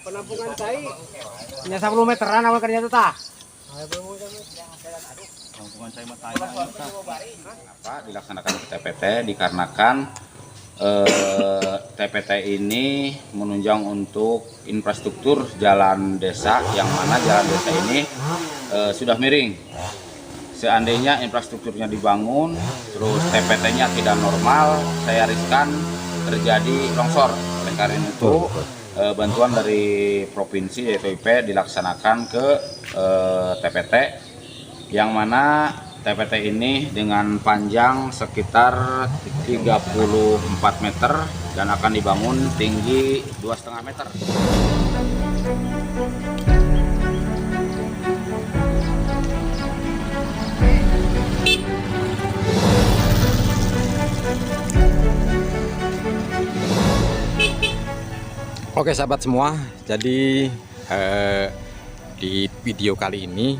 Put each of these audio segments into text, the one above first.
penampungan saya hanya 10 meteran awal kerja itu tah. Penampungan saya apa dilaksanakan ke TPT dikarenakan TPT ini menunjang untuk infrastruktur jalan desa, yang mana jalan desa ini sudah miring. Seandainya infrastrukturnya dibangun terus TPT-nya tidak normal, saya riskan terjadi longsor. Oleh karena itu bantuan dari provinsi yaitu IP dilaksanakan ke TPT, yang mana TPT ini dengan panjang sekitar 34 meter dan akan dibangun tinggi 2,5 meter. Oke sahabat semua, jadi di video kali ini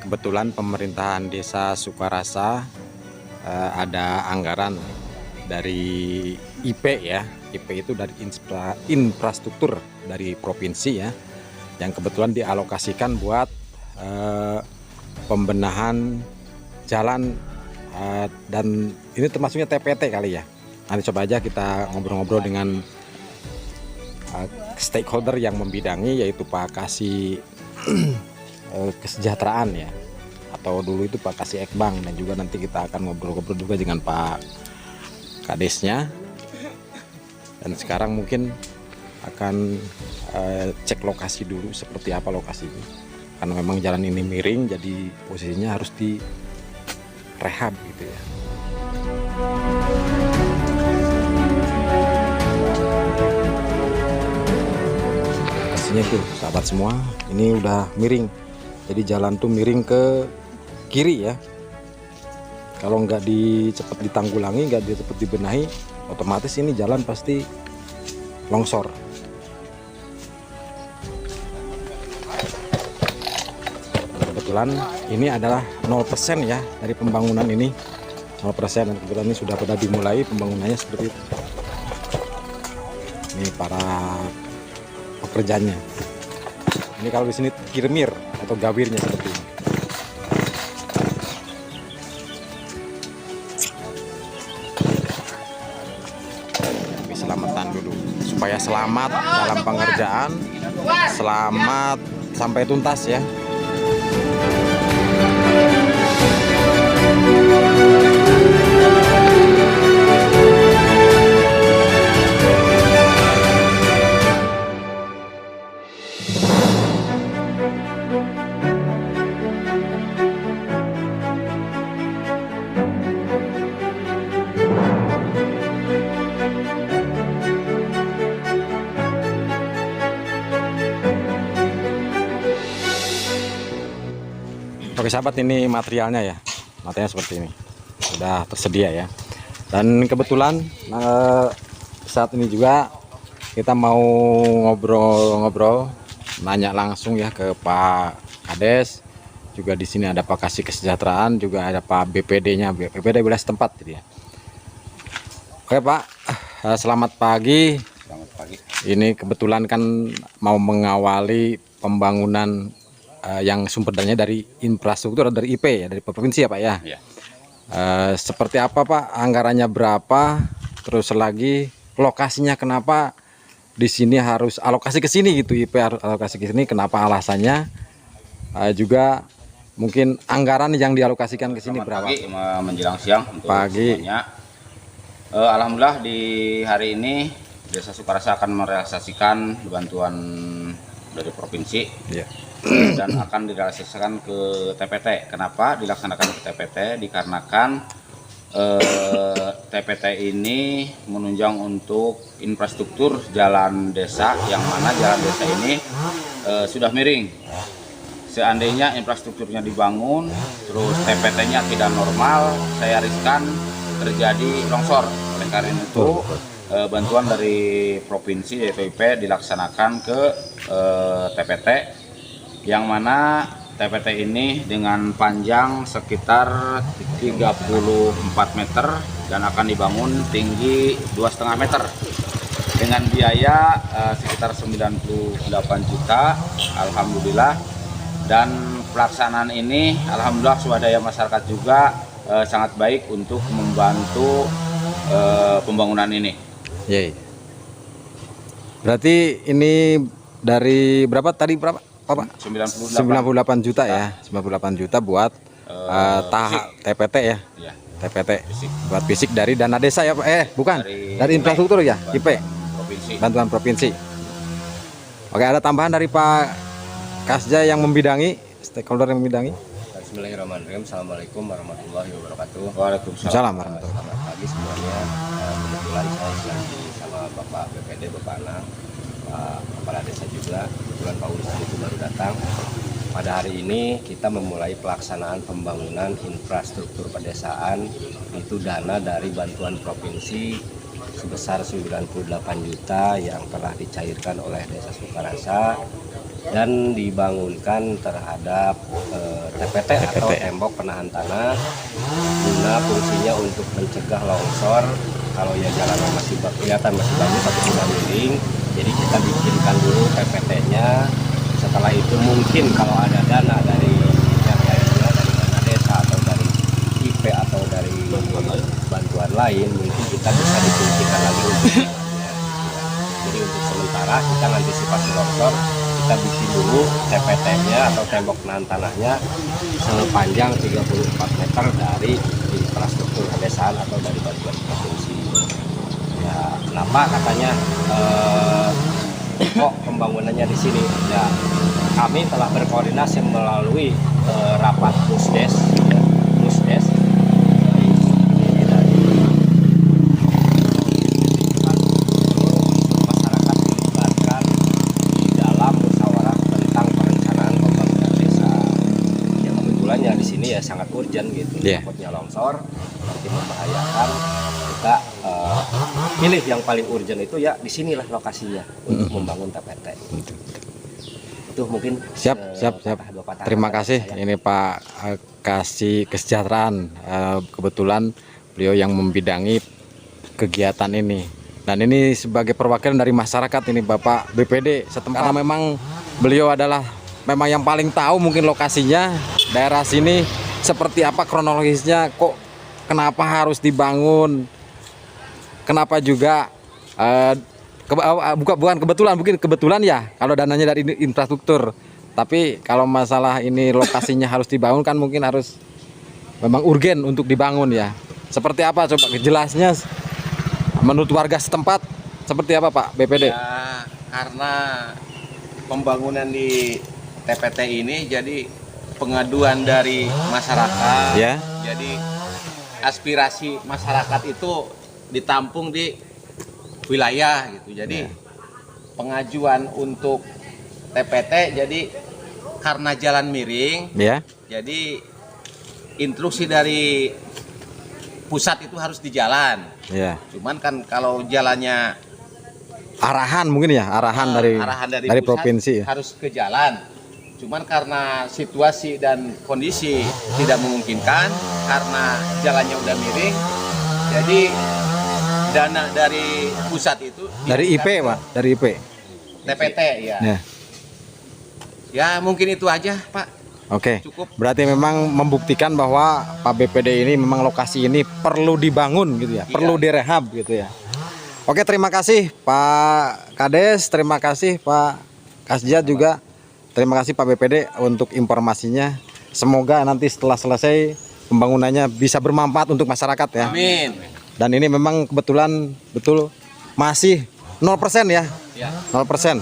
kebetulan pemerintahan desa Sukarasa ada anggaran dari IP ya. IP itu dari infrastruktur dari provinsi ya, yang kebetulan dialokasikan buat pembenahan jalan dan ini termasuknya TPT kali ya. Nanti coba aja kita ngobrol-ngobrol dengan stakeholder yang membidangi, yaitu Pak Kasih Kesejahteraan ya, atau dulu itu Pak Kasih Ekbang, dan juga nanti kita akan ngobrol-ngobrol juga dengan Pak Kadesnya. Dan sekarang mungkin akan cek lokasi dulu seperti apa lokasinya, karena memang jalan ini miring, jadi posisinya harus di rehab gitu ya. Itu sahabat semua, ini udah miring, jadi jalan tuh miring ke kiri ya. Kalau nggak cepet ditanggulangi, nggak cepet dibenahi, otomatis ini jalan pasti longsor. Kebetulan ini adalah 0% ya dari pembangunan ini, 0%, dan kebetulan ini sudah pada dimulai pembangunannya seperti itu. Ini para pekerjanya. Ini kalau di sini kirmir atau gawirnya seperti ini. Tapi selamatan dulu supaya selamat dalam pengerjaan, selamat sampai tuntas ya. Oke sahabat, ini materialnya ya, materialnya seperti ini, sudah tersedia ya. Dan kebetulan saat ini juga kita mau ngobrol-ngobrol, nanya langsung ya ke Pak Kades. Juga di sini ada Pak Kasih Kesejahteraan, juga ada Pak BPD-nya, BPD wilayah setempat gitu ya. Oke Pak, selamat pagi. Selamat pagi. Ini kebetulan kan mau mengawali pembangunan yang sumber dananya dari infrastruktur, dari IP ya, dari provinsi ya Pak ya. Ya. Seperti apa Pak, anggarannya berapa, terus lagi lokasinya kenapa di sini harus alokasi ke sini gitu, IP harus alokasi ke sini, kenapa alasannya, juga mungkin anggaran yang dialokasikan ke sini berapa? Pagi menjelang siang untuk pagi. Semuanya. Alhamdulillah di hari ini Desa Sukarasa akan merealisasikan bantuan dari provinsi. Ya. Dan akan direalisasikan ke TPT. Kenapa dilaksanakan ke TPT? Dikarenakan TPT ini menunjang untuk infrastruktur jalan desa, yang mana jalan desa ini sudah miring. Seandainya infrastrukturnya dibangun terus TPT-nya tidak normal, saya riskan terjadi longsor. Oleh karena itu bantuan dari provinsi yaitu IP dilaksanakan ke TPT, yang mana TPT ini dengan panjang sekitar 34 meter dan akan dibangun tinggi 2,5 meter. dengan biaya sekitar 98 juta, alhamdulillah. Dan pelaksanaan ini alhamdulillah swadaya masyarakat juga sangat baik untuk membantu pembangunan ini. Yeay. Berarti ini dari berapa tadi, berapa Pak? 98 juta ya, 98 juta buat tahap TPT ya. Ya. TPT Fisik. buat fisik dari dana desa ya Pak? Bukan, dari infrastruktur ya, IP, Provinsi. bantuan provinsi. Oke, ada tambahan dari Pak Kasja yang membidangi, stakeholder yang membidangi. Bismillahirrahmanirrahim. Assalamualaikum warahmatullahi wabarakatuh. Waalaikumsalam. Salam warahmatullahi. Selamat pagi semuanya. Kebetulan saya lagi sama Bapak BPD, Bapak Anang, Pak Kepala Desa juga. Kebetulan Pak Urusan itu baru datang. Pada hari ini kita memulai pelaksanaan pembangunan infrastruktur pedesaan, itu dana dari bantuan provinsi sebesar 98 juta yang telah dicairkan oleh Desa Sukarasa dan dibangunkan terhadap TPT atau tembok penahan tanah, guna fungsinya untuk mencegah longsor. Kalau ya jalannya masih kelihatan masih bagus tapi sudah miring, jadi kita bikinkan dulu TPT-nya. Setelah itu mungkin kalau ada dana dari yang lainnya, dari dana desa atau dari IP atau dari bantuan lain, mungkin kita bisa difungsikan lagi untuk jadi untuk sementara kita antisipasi longsor, kita bikin dulu TPT-nya atau tembok penahan tanahnya sepanjang 34 meter dari infrastruktur pedesaan atau dari bantuan provinsi. Ya, kenapa katanya kok pembangunannya di sini? Ya, kami telah berkoordinasi melalui rapat Musdes, ya, Musdes ini dari masyarakat dilibatkan di dalam musyawarah tentang perencanaan pembangunan desa. Yang kebetulannya di sini ya sangat urgent gitu, takutnya longsor nanti membahayakan. Kita pilih yang paling urgent itu ya di sinilah lokasinya untuk membangun TPT. Itu mungkin Siap. dua patah Terima kata kasih. saya. Ini Pak Kasih Kesejahteraan. Kebetulan beliau yang membidangi kegiatan ini. Dan ini sebagai perwakilan dari masyarakat ini Bapak BPD setempat. Karena memang beliau adalah memang yang paling tahu mungkin lokasinya daerah sini seperti apa kronologisnya, kok kenapa harus dibangun. Kenapa juga bukan kebetulan, mungkin kebetulan ya kalau dananya dari infrastruktur. Tapi kalau masalah ini lokasinya harus dibangun kan mungkin harus memang urgen untuk dibangun ya. Seperti apa coba jelasnya menurut warga setempat seperti apa Pak BPD? Ya, karena pembangunan di TPT ini jadi pengaduan dari masyarakat. Ya. Jadi aspirasi masyarakat itu ditampung di wilayah gitu. Jadi pengajuan untuk TPT jadi karena jalan miring, Ya. jadi instruksi dari pusat itu harus di jalan. Ya. Cuman kan kalau jalannya Arahan mungkin ya, arahan dari pusat provinsi. harus ke jalan. Cuman karena situasi dan kondisi tidak memungkinkan karena jalannya udah miring, jadi dana dari pusat itu Dari IP Pak, dari IP. TPT ya. Ya. Ya mungkin itu aja Pak. Oke. Cukup. Berarti memang membuktikan bahwa Pak BPD ini memang lokasi ini perlu dibangun gitu ya, perlu direhab gitu ya. Oke, terima kasih Pak Kades, terima kasih Pak Kasja juga. Terima kasih Pak BPD untuk informasinya. Semoga nanti setelah selesai pembangunannya bisa bermanfaat untuk masyarakat ya. Amin. Dan ini memang kebetulan betul masih 0% ya. Ya. 0%.